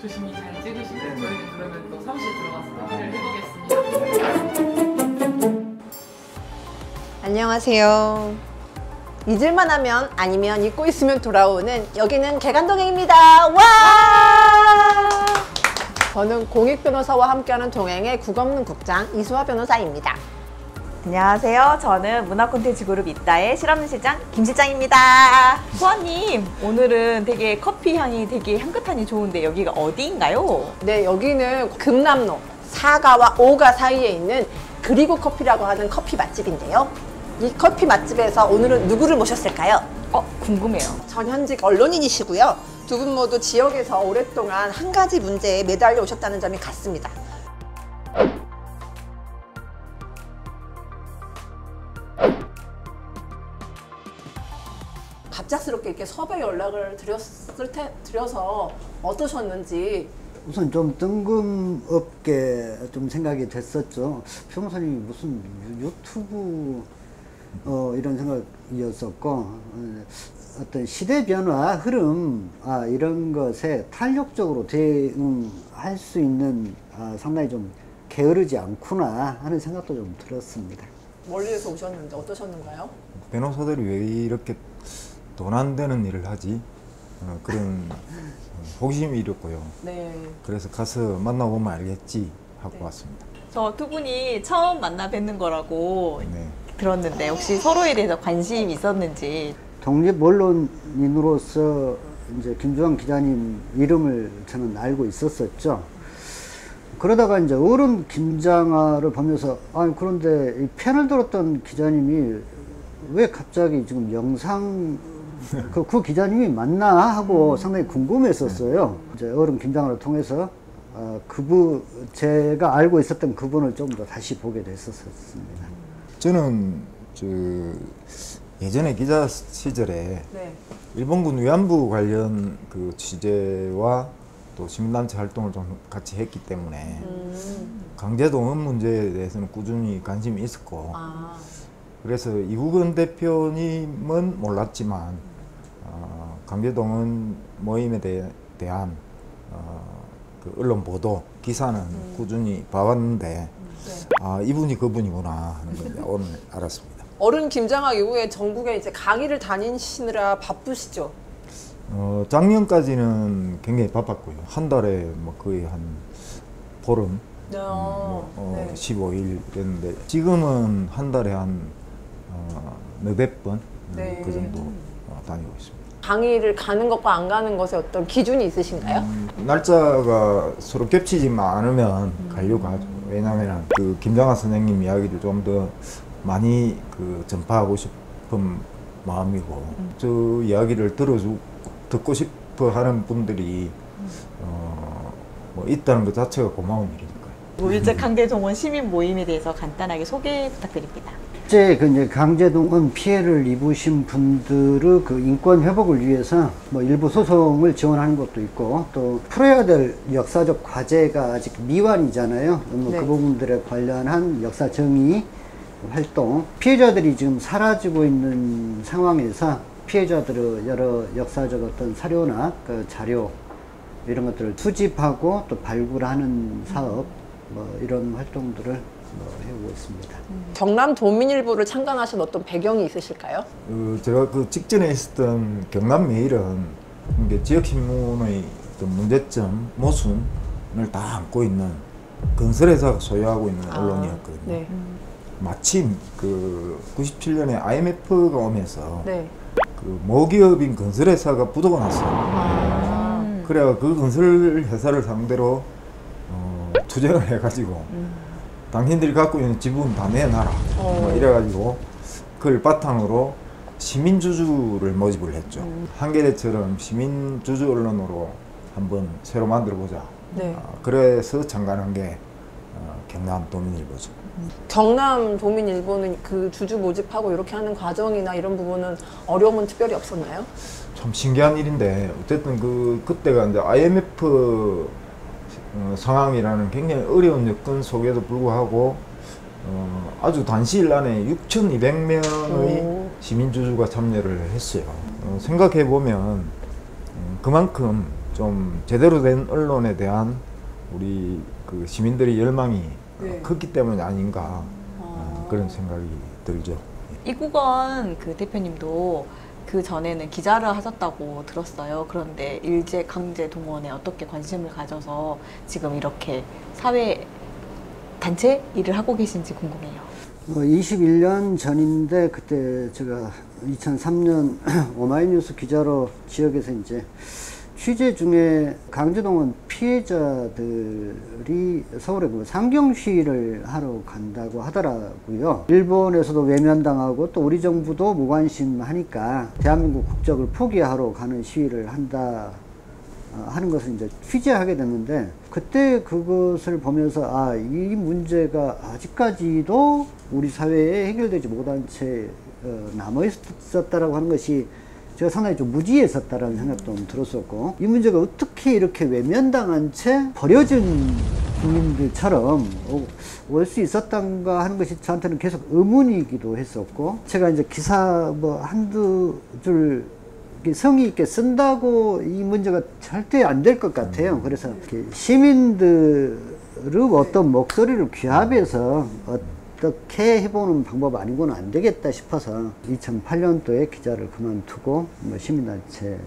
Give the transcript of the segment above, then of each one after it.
조심히 잘 찍으시고 저희는 그러면 또 사무실 들어가서 일을 해보겠습니다. 안녕하세요. 잊을만 하면 아니면 잊고 있으면 돌아오는 여기는 개간동행입니다. 와! 저는 공익변호사와 함께하는 동행의 국없는 국장 이수아 변호사입니다. 안녕하세요. 저는 문화콘텐츠그룹 이따의 실없는 실장 김실장입니다. 수아님, 오늘은 되게 커피 향이 되게 향긋하니 좋은데 여기가 어디인가요? 네, 여기는 금남로 4가와 5가 사이에 있는 그리고 커피라고 하는 커피 맛집인데요. 이 커피 맛집에서 오늘은 누구를 모셨을까요? 궁금해요. 전현직 언론인이시고요. 두 분 모두 지역에서 오랫동안 한 가지 문제에 매달려 오셨다는 점이 같습니다. 갑작스럽게 이렇게 섭외 연락을 드려서 어떠셨는지. 우선 좀 뜬금없게 좀 생각이 됐었죠. 변호사님이 무슨 유튜브 이런 생각이었었고, 어떤 시대 변화, 흐름 이런 것에 탄력적으로 대응할 수 있는 상당히 좀 게으르지 않구나 하는 생각도 좀 들었습니다. 멀리에서 오셨는데 어떠셨는가요? 변호사들이 왜 이렇게 돈 안 되는 일을 하지? 그런 호기심이 일었고요. 네. 그래서 가서 만나보면 알겠지 하고 왔습니다. 저 두 분이 처음 만나 뵙는 거라고 네. 들었는데 혹시 서로에 대해서 관심이 있었는지. 독립 언론인으로서 이제 김주환 기자님 이름을 저는 알고 있었었죠. 그러다가 이제 어른 김장하를 보면서 그런데 이 편을 들었던 기자님이 왜 갑자기 지금 영상 그 기자님이 맞나 하고 상당히 궁금했었어요. 이제 어른 김장하를 통해서 제가 알고 있었던 그분을 좀 더 다시 보게 됐었습니다. 저는 예전에 기자 시절에 네. 일본군 위안부 관련 그 취재와 또 시민단체 활동을 좀 같이 했기 때문에 강제동원 문제에 대해서는 꾸준히 관심이 있었고, 그래서 이국은 대표님은 몰랐지만 강제동원 모임에 대한 그 언론 보도 기사는 꾸준히 봐왔는데 이분이 그분이구나 하는 걸 오늘 알았습니다. 어른 김장학 이후에 전국에 이제 강의를 다니시느라 바쁘시죠? 작년까지는 굉장히 바빴고요. 한 달에 뭐 거의 한 보름, 네. 15일 이랬는데 지금은 한 달에 한 몇백 번 네. 그 정도 다니고 있습니다. 강의를 가는 것과 안 가는 것에 어떤 기준이 있으신가요? 날짜가 서로 겹치지만 않으면 가려고 하죠. 왜냐하면 그 김장하 선생님 이야기를 좀 더 많이 전파하고 싶은 마음이고, 저 이야기를 듣고 싶어 하는 분들이 뭐 있다는 것 자체가 고마운 일이니까요. 우일적 강제동원 시민 모임에 대해서 간단하게 소개 부탁드립니다. 실제 이제 강제동원 피해를 입으신 분들의 그 인권 회복을 위해서 뭐 일부 소송을 지원하는 것도 있고, 또 풀어야 될 역사적 과제가 아직 미완이잖아요. 네. 그 부분들에 관련한 역사 정의 활동, 피해자들이 지금 사라지고 있는 상황에서 피해자들의 여러 역사적 어떤 사료나 그 자료 이런 것들을 수집하고 또 발굴하는 사업, 뭐 이런 활동들을 해오고 있습니다. 경남도민일보를 창간하신 어떤 배경이 있으실까요? 제가 그 직전에 있었던 경남매일은 지역신문의 어떤 문제점, 모순을 다 안고 있는 건설회사가 소유하고 있는 언론이었거든요. 네. 마침 그 97년에 IMF가 오면서 네. 그 모기업인 건설회사가 부도가 났어요. 그래야 그 건설회사를 상대로 투쟁을 해가지고 당신들이 갖고 있는 지분 다 내놔라 뭐 이래가지고 그걸 바탕으로 시민주주를 모집을 했죠. 한겨레처럼 시민주주 언론으로 한번 새로 만들어보자. 네. 그래서 창간한 게 경남도민일보죠. 경남도민일보는 그 주주 모집하고 이렇게 하는 과정이나 이런 부분은 어려움은 특별히 없었나요? 참 신기한 일인데, 어쨌든 그때가 이제 IMF 상황이라는 굉장히 어려운 여건 속에도 불구하고 아주 단시일 안에 6,200명의 시민주주가 참여를 했어요. 생각해 보면 그만큼 좀 제대로 된 언론에 대한 우리 그 시민들의 열망이 네. 컸기 때문이 아닌가 그런 생각이 들죠. 이국원 그 대표님도 그 전에는 기자를 하셨다고 들었어요. 그런데 일제 강제 동원에 어떻게 관심을 가져서 지금 이렇게 사회 단체 일을 하고 계신지 궁금해요. 21년 전인데 그때 제가 2003년 오마이뉴스 기자로 지역에서 이제 취재 중에 강제동원 피해자들이 서울에 그 상경 시위를 하러 간다고 하더라고요. 일본에서도 외면당하고 또 우리 정부도 무관심하니까 대한민국 국적을 포기하러 가는 시위를 한다 하는 것을 이제 취재하게 됐는데, 그때 그것을 보면서 아, 이 문제가 아직까지도 우리 사회에 해결되지 못한 채 남아 있었다라고 하는 것이 제가 상당히 좀 무지했었다라는 생각도 좀 들었었고, 이 문제가 어떻게 이렇게 외면당한 채 버려진 국민들처럼 올 수 있었던가 하는 것이 저한테는 계속 의문이기도 했었고, 제가 이제 기사 뭐 한두 줄 성의 있게 쓴다고 이 문제가 절대 안 될 것 같아요. 그래서 이렇게 시민들의 어떤 목소리를 귀합해서 어떻게 해보는 방법 아니고는 안 되겠다 싶어서 2008년도에 기자를 그만두고 뭐 시민단체를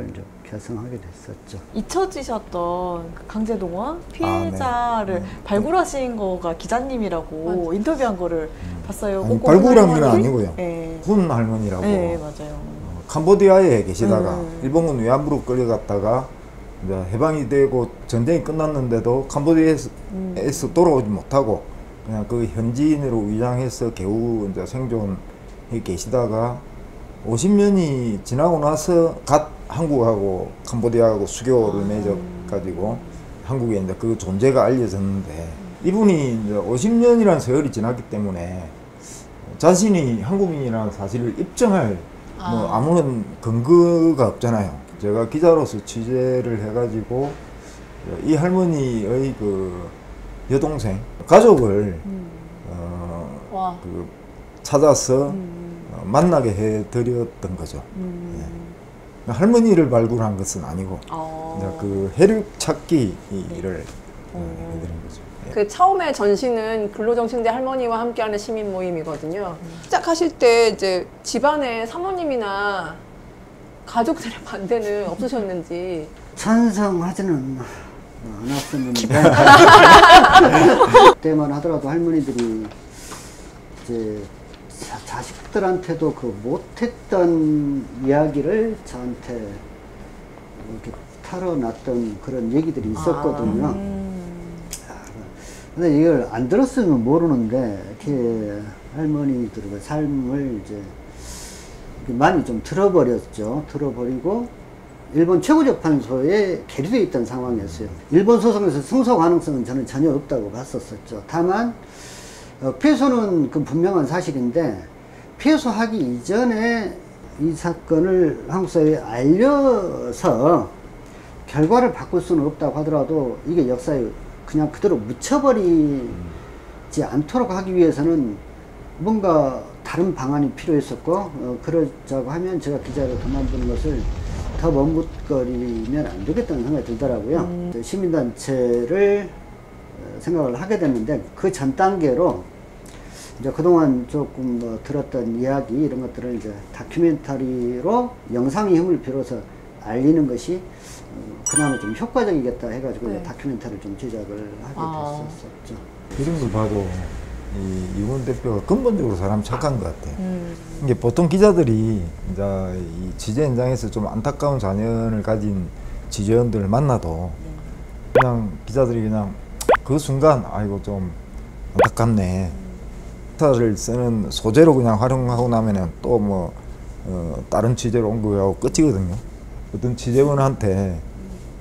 이제 결성하게 됐었죠. 잊혀지셨던 그 강제동원 피해자를 발굴하신 거가 기자님이라고 인터뷰한 거를 봤어요. 아니, 그거 발굴한 건 할머니? 아니고요. 네. 군 할머니라고 네, 맞아요. 캄보디아에 계시다가 일본군 위안부로 끌려갔다가 이제 해방이 되고 전쟁이 끝났는데도 캄보디아에서 돌아오지 못하고 그냥 그 현지인으로 위장해서 겨우 이제 생존해 계시다가 50년이 지나고 나서 갓 한국하고 캄보디아하고 수교를 맺어가지고 한국에 이제 그 존재가 알려졌는데, 이분이 이제 50년이라는 세월이 지났기 때문에 자신이 한국인이라는 사실을 입증할 뭐 아무런 근거가 없잖아요. 제가 기자로서 취재를 해가지고 이 할머니의 그 여동생 가족을 그 찾아서 만나게 해드렸던 거죠. 예. 할머니를 발굴한 것은 아니고 이제 그 혈육 찾기 일을 해드린 거죠. 예. 그 처음에 전시는 근로정신대 할머니와 함께하는 시민 모임이거든요. 시작하실 때 이제 집안에 사모님이나 가족들의 반대는 없으셨는지. 찬성하지는 않았었는데 그때만 하더라도 할머니들이 이제 자식들한테도 그 못했던 이야기를 저한테 이렇게 털어놨던 그런 얘기들이 있었거든요. 근데 이걸 안 들었으면 모르는데 이렇게 할머니들의 삶을 이제 많이 좀 들어버렸죠. 들어버리고 일본 최고재판소에 계류되어 있던 상황이었어요. 일본 소송에서 승소 가능성은 저는 전혀 없다고 봤었었죠. 다만 피해소는 그 분명한 사실인데, 피해소하기 이전에 이 사건을 한국 사회에 알려서 결과를 바꿀 수는 없다고 하더라도 이게 역사에 그냥 그대로 묻혀버리지 않도록 하기 위해서는 뭔가 다른 방안이 필요했었고, 그러자고 하면 제가 기자를 그만두는 것을 더 머뭇거리면 안 되겠다는 생각이 들더라고요. 시민단체를 생각을 하게 됐는데, 그 전 단계로 이제 그동안 조금 뭐 들었던 이야기 이런 것들을 이제 다큐멘터리로 영상의 힘을 빌어서 알리는 것이 그나마 좀 효과적이겠다 해가지고 네. 다큐멘터리를 좀 제작을 하게 됐었죠. 그 정도 봐도 이 이건 대표가 근본적으로 사람 착한 것 같아요. 이게 보통 기자들이 이제 이 취재 현장에서 좀 안타까운 사연을 가진 취재원들을 만나도 그냥 기자들이 그냥 그 순간 아이고 좀 안타깝네. 기사를 쓰는 소재로 그냥 활용하고 나면은 또 뭐 다른 취재로 옮겨가고 끝이거든요. 어떤 취재원한테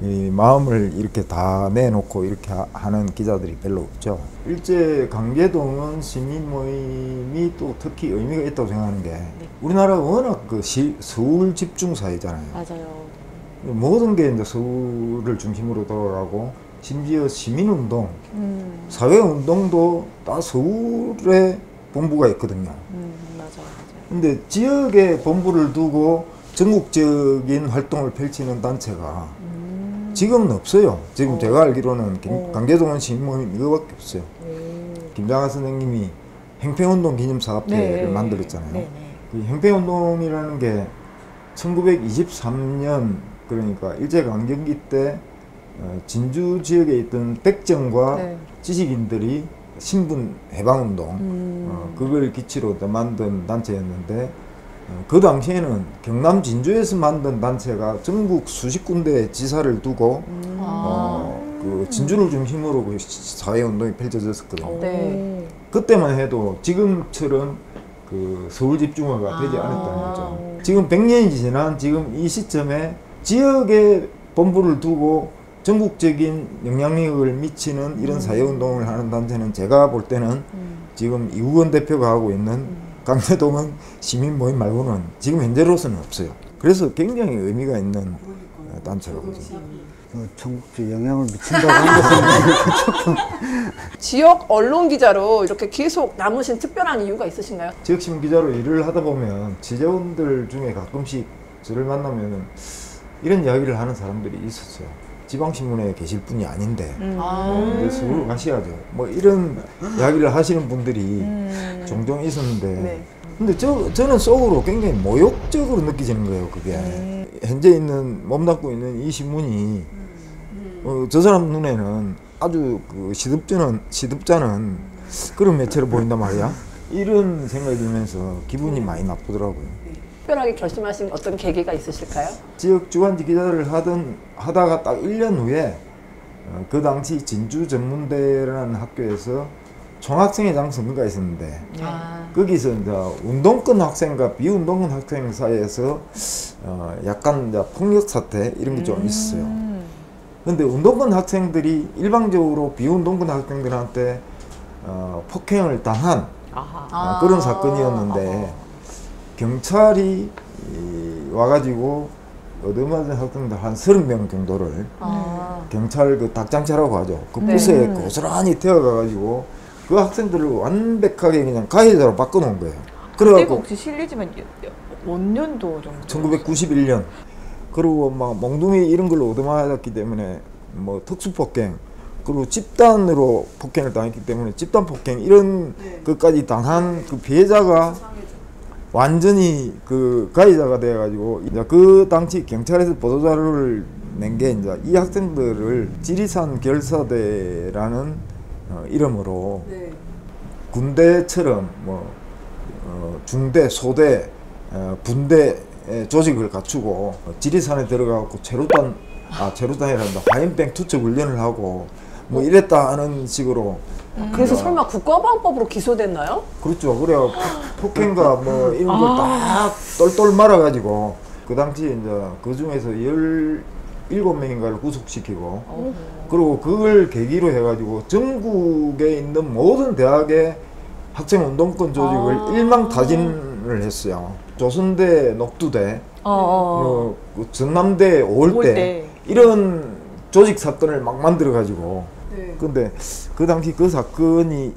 이 마음을 이렇게 다 내놓고 이렇게 하는 기자들이 별로 없죠. 일제 강제동원 시민 모임이 또 특히 의미가 있다고 생각하는 게, 우리나라가 워낙 그 서울 집중 사회잖아요. 맞아요. 모든 게 이제 서울을 중심으로 돌아가고, 심지어 시민운동, 사회운동도 다 서울에 본부가 있거든요. 맞아요. 근데 지역에 본부를 두고 전국적인 활동을 펼치는 단체가 지금은 없어요. 지금 제가 알기로는 강제동원 시민모임 이거밖에 없어요. 김장하 선생님이 행평운동 기념사업회를 만들었잖아요. 네. 그 행평운동이라는 게 1923년 그러니까 일제강점기 때 진주 지역에 있던 백정과 네. 지식인들이 신분 해방운동 그걸 기치로 만든 단체였는데 그 당시에는 경남 진주에서 만든 단체가 전국 수십 군데 지사를 두고 그 진주를 중심으로 그 사회운동이 펼쳐졌었거든요. 네. 그때만 해도 지금처럼 그 서울 집중화가 되지 않았다는 거죠. 지금 100년이 지난 지금 이 시점에 지역에 본부를 두고 전국적인 영향력을 미치는 이런 사회운동을 하는 단체는 제가 볼 때는 지금 이우건 대표가 하고 있는 강제동원 시민모임 말고는 지금 현재로서는 없어요. 그래서 굉장히 의미가 있는 단체라고 생각합니다. 전국적 영향을 미친다고 하는 것은 조금 지역 언론 기자로 이렇게 계속 남으신 특별한 이유가 있으신가요? 지역신문 기자로 일을 하다 보면 취재원들 중에 가끔씩 저를 만나면 이런 이야기를 하는 사람들이 있었어요. 지방신문에 계실 분이 아닌데 이제 서울 가셔야죠. 뭐 이런 이야기를 하시는 분들이 종종 있었는데 네. 근데 저는 속으로 굉장히 모욕적으로 느껴지는 거예요. 그게 현재 있는 몸담고 있는 이 신문이 저 사람 눈에는 아주 그 시듭자는 그런 매체로 보인단 말이야. 이런 생각이 들면서 기분이 많이 나쁘더라고요. 특별하게 결심하신 어떤 계기가 있으실까요? 지역 주간지 기자를 하다가 딱 1년 후에 그 당시 진주 전문대라는 학교에서 총학생회장 선거가 있었는데 거기서 이제 운동권 학생과 비운동권 학생 사이에서 약간 이제 폭력 사태 이런 게 좀 있었어요. 근데 운동권 학생들이 일방적으로 비운동권 학생들한테 폭행을 당한 그런 사건이었는데 경찰이 와가지고 얻어맞은 학생들 한 30명 정도를 경찰 그 닭장차라고 하죠. 그 부스에 고스란히 태워가가지고 그 학생들을 완벽하게 그냥 가해자로 바꿔놓은 거예요. 그때가 그래갖고 혹시 실례지만 몇 년도 정도? 1991년 그리고 막 몽둥이 이런 걸로 얻어맞았기 때문에 뭐 특수폭행 그리고 집단으로 폭행을 당했기 때문에 집단 폭행 이런 것까지 당한 그 피해자가 완전히 그 가해자가 돼가지고 이제 그 당시 경찰에서 보도자료를 낸 게 이제 이 학생들을 지리산 결사대라는 이름으로 군대처럼 뭐 중대, 소대, 분대 조직을 갖추고 지리산에 들어가고 체류단이란다 화염병 투척 훈련을 하고 뭐 이랬다 하는 식으로. 그래서 설마 국가보안법으로 기소됐나요? 그렇죠. 그래 폭행과 뭐 이런 걸 딱 똘똘 말아가지고 그 당시에 이제 그 중에서 17명인가를 구속시키고 그리고 그걸 계기로 해가지고 전국에 있는 모든 대학의 학생운동권 조직을 일망타진을 했어요. 조선대, 녹두대, 뭐 전남대, 5월대 이런 조직 사건을 막 만들어가지고 근데 그 당시 그 사건이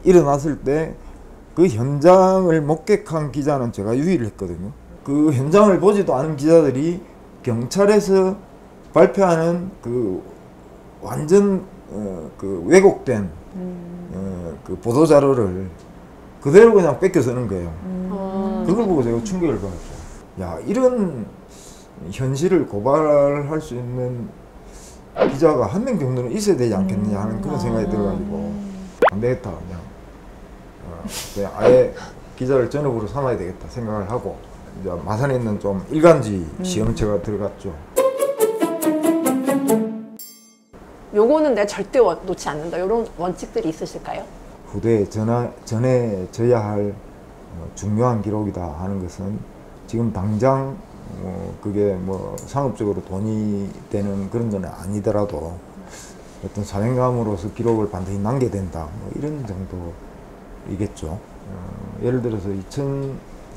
일어났을 때 그 현장을 목격한 기자는 제가 유일했거든요. 그 현장을 보지도 않은 기자들이 경찰에서 발표하는 그 완전 그 왜곡된 그 보도 자료를 그대로 그냥 뺏겨 쓰는 거예요. 그걸 보고 제가 충격을 받았죠. 야, 이런 현실을 고발할 수 있는 기자가 한 명 정도는 있어야 되지 않겠느냐 하는 그런 생각이 들어가지고 안 되겠다 그냥 아예 기자를 전업으로 삼아야 되겠다 생각을 하고 이제 마산에 있는 좀 일간지 시험체가 들어갔죠. 요거는 내가 절대 놓지 않는다. 이런 원칙들이 있으실까요? 후대에 전해져야 할 중요한 기록이다 하는 것은 지금 당장 그게 뭐 상업적으로 돈이 되는 그런 건 아니더라도 어떤 사명감으로서 기록을 반드시 남겨야 된다. 뭐 이런 정도이겠죠. 예를 들어서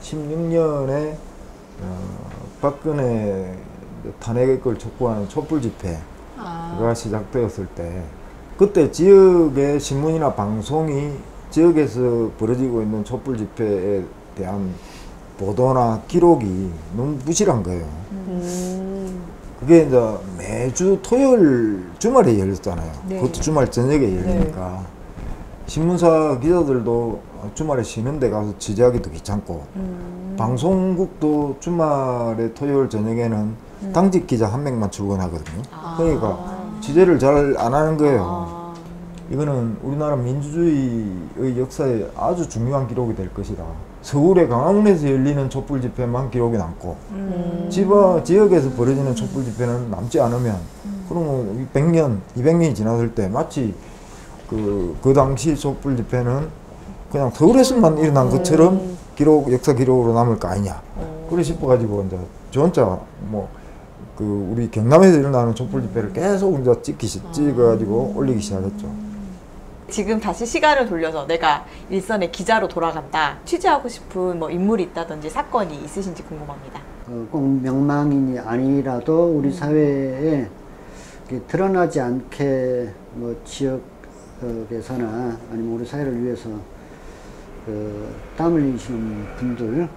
2016년에 박근혜 탄핵을 촉구하는 촛불 집회가 시작되었을 때 그때 지역의 신문이나 방송이 지역에서 벌어지고 있는 촛불 집회에 대한 보도나 기록이 너무 부실한 거예요. 그게 이제 매주 토요일 주말에 열렸잖아요. 네. 그것도 주말 저녁에 열리니까 신문사 기자들도 주말에 쉬는 데 가서 취재하기도 귀찮고 방송국도 주말에 토요일 저녁에는 당직 기자 한 명만 출근하거든요. 그러니까 취재를 잘 안 하는 거예요. 이거는 우리나라 민주주의의 역사에 아주 중요한 기록이 될 것이다. 서울의 강화문에서 열리는 촛불 집회만 기록이 남고 지역에서 벌어지는 촛불 집회는 남지 않으면 그러면 100년, 200년이 지났을 때 마치 그 당시 촛불 집회는 그냥 서울에서만 일어난 것처럼 역사 기록으로 남을 거 아니냐. 그래 싶어가지고 이제 저 혼자 우리 경남에서 일어나는 촛불 집회를 계속 이제 찍어가지고 올리기 시작했죠. 지금 다시 시간을 돌려서 내가 일선의 기자로 돌아간다. 취재하고 싶은 인물이 있다든지 사건이 있으신지 궁금합니다. 꼭 명망인이 아니라도 우리 사회에 드러나지 않게 지역에서나 아니면 우리 사회를 위해서 땀 흘리시는 분들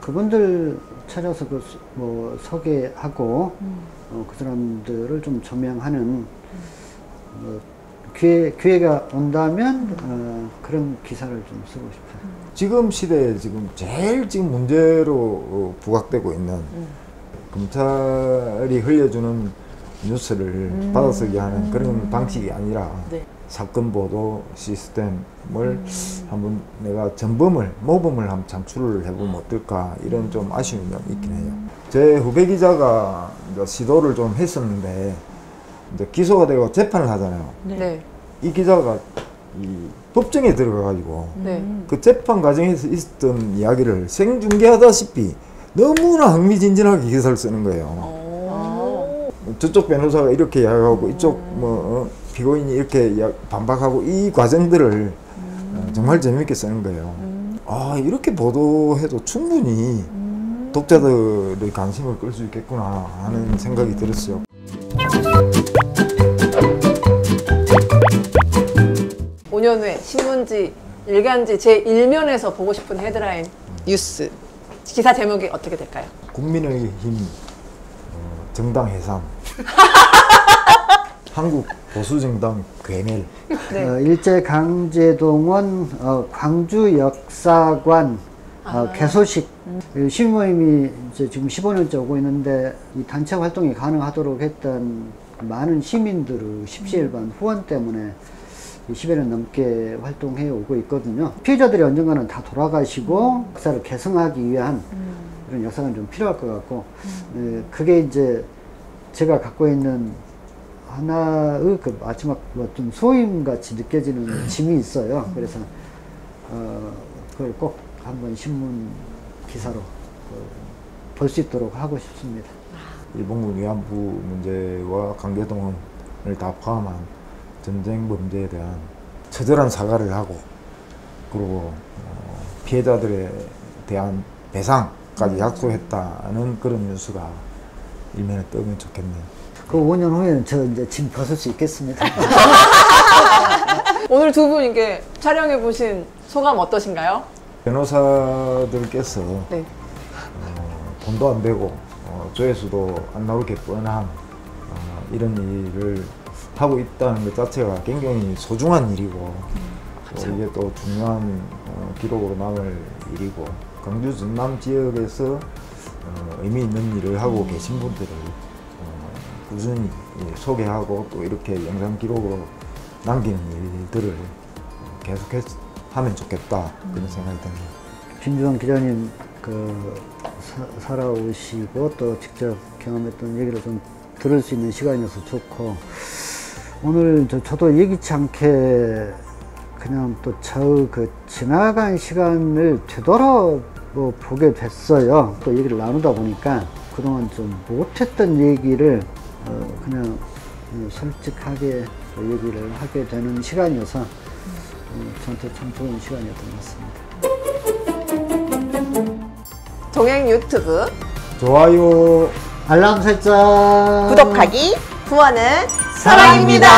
그분들 찾아서 소개하고 그 사람들을 좀 조명하는 기회가 온다면 그런 기사를 좀 쓰고 싶어요. 지금 시대에 제일 문제로 부각되고 있는 검찰이 흘려주는 뉴스를 받아쓰기 하는 그런 방식이 아니라 사건 보도 시스템을 한번 내가 모범을 한번 창출을 해보면 어떨까 이런 좀 아쉬움이 있긴 해요. 제 후배 기자가 이제 시도를 좀 했었는데 이제 기소가 되고 재판을 하잖아요. 네. 이 기자가 이 법정에 들어가가지고 그 재판 과정에서 있었던 이야기를 생중계하다시피 너무나 흥미진진하게 기사를 쓰는 거예요. 저쪽 변호사가 이렇게 이야기하고 이쪽 피고인이 이렇게 반박하고 이 과정들을 정말 재미있게 쓰는 거예요. 이렇게 보도해도 충분히 독자들의 관심을 끌 수 있겠구나 하는 생각이 들었어요. 5년 후에 신문지, 일간지 제1면에서 보고 싶은 헤드라인 뉴스 기사 제목이 어떻게 될까요? 국민의힘 정당 해산 한국 보수정당 괴멸. 일제강제동원 광주 역사관 개소식 시민모임이 지금 15년째 오고 있는데 이 단체 활동이 가능하도록 했던 많은 시민들의 십시일반 후원 때문에 10여 년 넘게 활동해 오고 있거든요. 피해자들이 언젠가는 다 돌아가시고 역사를 계승하기 위한 이런 역사가 좀 필요할 것 같고 그게 이제 제가 갖고 있는 하나의 마지막 좀 소임같이 느껴지는 짐이 있어요. 그래서 그걸 꼭 한번 신문 기사로 볼 수 있도록 하고 싶습니다. 일본군 위안부 문제와 강제동원을 다 포함한 전쟁 범죄에 대한 처절한 사과를 하고 그리고 피해자들에 대한 배상까지 약속했다는 그런 뉴스가 일면에 뜨면 좋겠네요. 그 5년 후에는 저 이제 짐 벗을 수 있겠습니다. 오늘 두 분 이렇게 촬영해 보신 소감 어떠신가요? 변호사들께서 돈도 안 되고 조회수도 안 나오게 뻔한 이런 일을 하고 있다는 것 자체가 굉장히 소중한 일이고 이게 또 중요한 기록으로 남을 일이고 광주 전남 지역에서 의미 있는 일을 하고 계신 분들을 꾸준히 소개하고 또 이렇게 영상 기록으로 남기는 일들을 계속해서 하면 좋겠다 그런 생각이 듭니다. 김주환 기자님 살아오시고 또 직접 경험했던 얘기를 좀 들을 수 있는 시간이어서 좋고 오늘 저도 예기치 않게 그냥 또 지나간 시간을 되돌아보게 됐어요. 또 얘기를 나누다 보니까 그동안 좀 못했던 얘기를 그냥 솔직하게 또 얘기를 하게 되는 시간이어서 저한테 참 좋은 시간이었던 것 같습니다. 동행 유튜브 좋아요, 알람 설정, 구독하기, 후원은 사랑입니다.